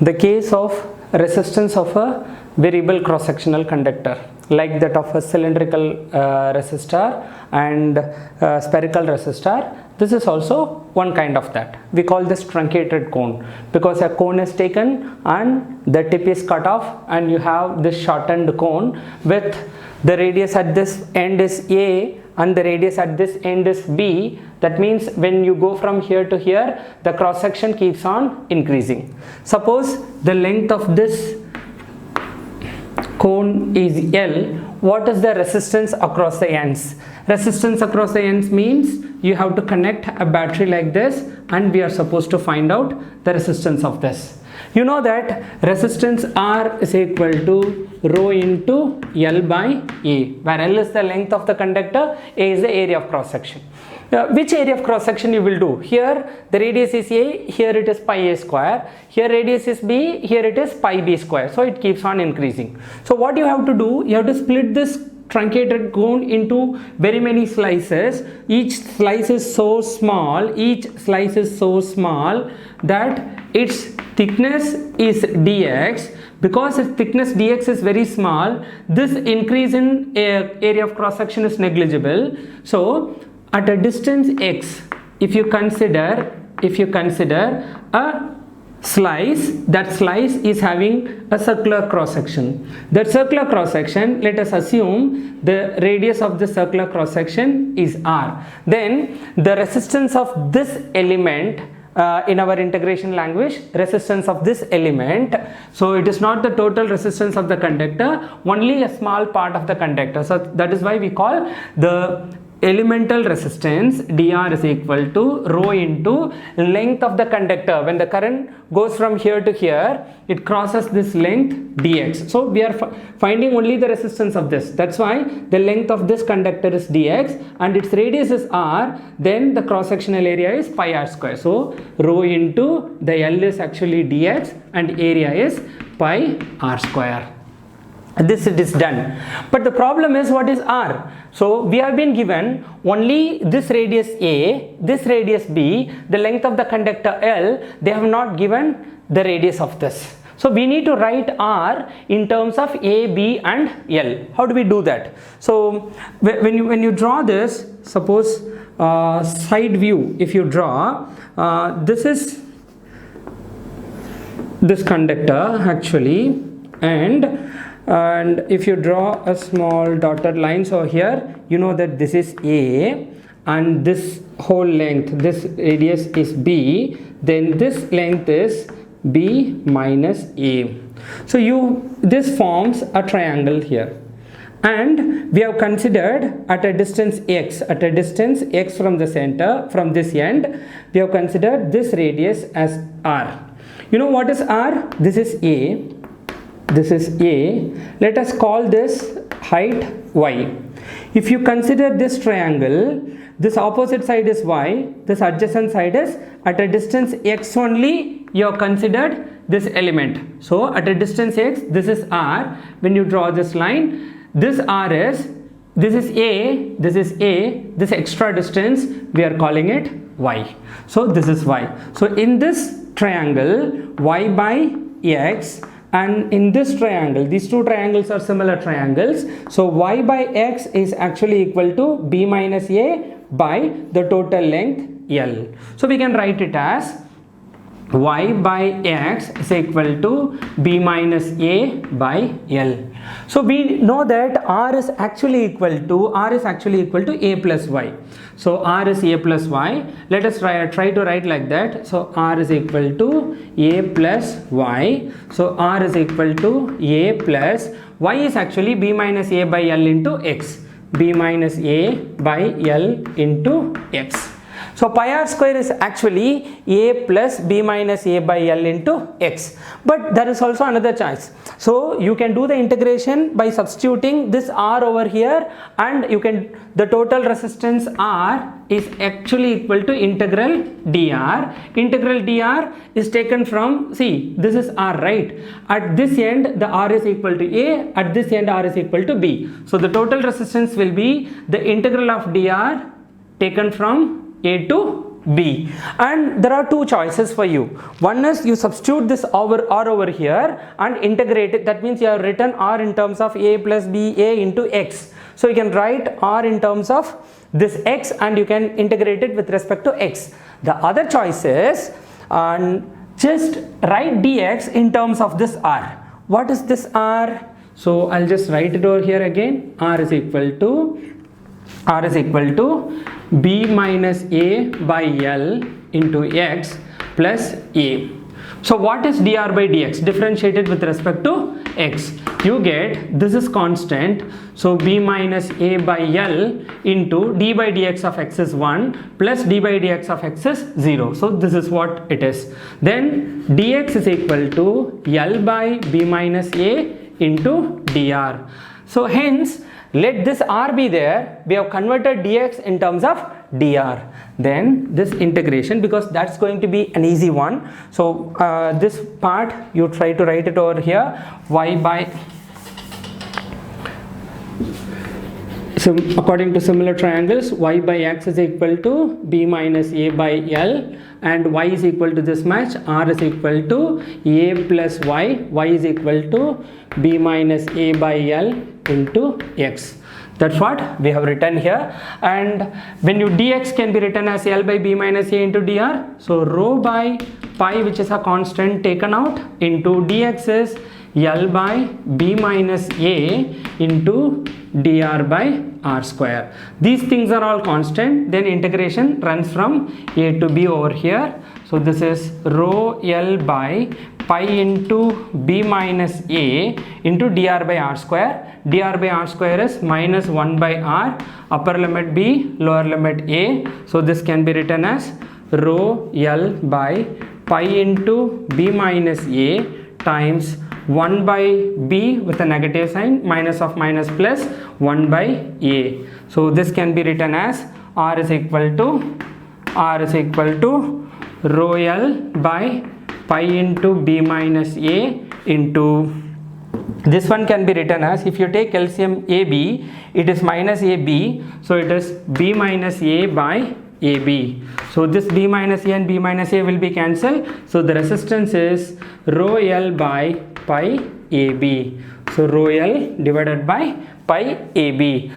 The case of resistance of a variable cross-sectional conductor like that of a cylindrical resistor and spherical resistor, this is also one kind of that. We call this truncated cone because a cone is taken and the tip is cut off and you have this shortened cone with the radius at this end is A and the radius at this end is B. That means when you go from here to here, the cross section keeps on increasing. Suppose the length of this cone is L. What is the resistance across the ends? Resistance across the ends means you have to connect a battery like this and we are supposed to find out the resistance of this. You know that resistance R is equal to rho into L by A, where L is the length of the conductor, A is the area of cross section. Which area of cross section you will do? Here the radius is A, here it is pi A square, here radius is B, here it is pi B square, so it keeps on increasing. So what you have to do, you have to split this truncated cone into very many slices. Each slice is so small, that its thickness is dx. Because its thickness dx is very small, this increase in area of cross section is negligible. So at a distance x, if you consider a slice, that slice is having a circular cross section. That circular cross section, let us assume the radius of the circular cross section is r. Then the resistance of this element, in our integration language, resistance of this element, so it is not the total resistance of the conductor, only a small part of the conductor. So that is why we call the elemental resistance dr is equal to rho into length of the conductor. When the current goes from here to here, it crosses this length dx. So we are finding only the resistance of this. That's why the length of this conductor is dx and its radius is r. Then the cross sectional area is pi r square. So rho into the L is actually dx and area is pi r square. This it is done. But the problem is, what is r? So we have been given only this radius A, this radius B, the length of the conductor L. They have not given the radius of this. So we need to write r in terms of A, B and L. How do we do that? So when you draw this, suppose side view, if you draw, this is this conductor actually, and if you draw a small dotted lines over here, you know that this is A and this whole length, this radius is B, then this length is B minus A. So this forms a triangle here, and we have considered at a distance x from the center, from this end, we have considered this radius as r. You know what is r? This is A. This is A. Let us call this height y. If you consider this triangle, this opposite side is y, this adjacent side is at a distance x only, you have considered this element. So at a distance x, this is r. When you draw this line, this r is, this is A, this extra distance, we are calling it y. So this is y. So in this triangle, y by x, and in this triangle, these two triangles are similar triangles, so y by x is actually equal to b minus a by the total length L. So we can write it as y by x is equal to b minus a by L. So we know that r is actually equal to a plus y. So r is a plus y. Let us try to write like that. So r is equal to a plus y. So r is equal to a plus y is actually b minus a by L into x. B minus a by L into x. So pi r square is actually a plus b minus a by L into x. But there is also another choice. So you can do the integration by substituting this r over here, and the total resistance r is actually equal to integral dr. Integral dr is taken from, see, this is r, right? At this end the r is equal to a, at this end r is equal to b. So the total resistance will be the integral of dr taken from a to B. And there are two choices for you. One is you substitute this R over here and integrate it. That means you have written R in terms of A plus B, A into X. So you can write R in terms of this X and you can integrate it with respect to X. The other choice is just write dx in terms of this R. What is this R? So I'll just write it over here again. R is equal to B minus A by L into X plus A. So what is dr by dx? Differentiated with respect to X. You get this is constant. So B minus A by L into d by dx of X is 1 plus d by dx of X is 0. So this is what it is. Then dx is equal to L by B minus A into dr. So hence let this R be there. We have converted dx in terms of dr. Then this integration, because that's going to be an easy one. So this part you try to write it over here. Y by, so according to similar triangles, y by x is equal to B minus A by L, and y is equal to this much. R is equal to A plus y. Y is equal to B minus A by L into X. That's what we have written here. And when you dx can be written as L by B minus A into dr. So rho by pi, which is a constant, taken out, into dx is L by B minus A into dr by r square. These things are all constant. Then integration runs from A to B over here. So this is rho L by pi into B minus A into dr by r square. Dr by r square is minus 1 by r, upper limit B, lower limit A. So this can be written as rho L by pi into B minus A times 1 by B with a negative sign, minus of minus plus 1 by A. So this can be written as R is equal to rho L by pi into B minus A into, this one can be written as, if you take LCM AB, it is minus AB, so it is B minus A by AB. So this B minus A and B minus A will be cancelled. So the resistance is rho L by pi AB. So rho L divided by pi AB.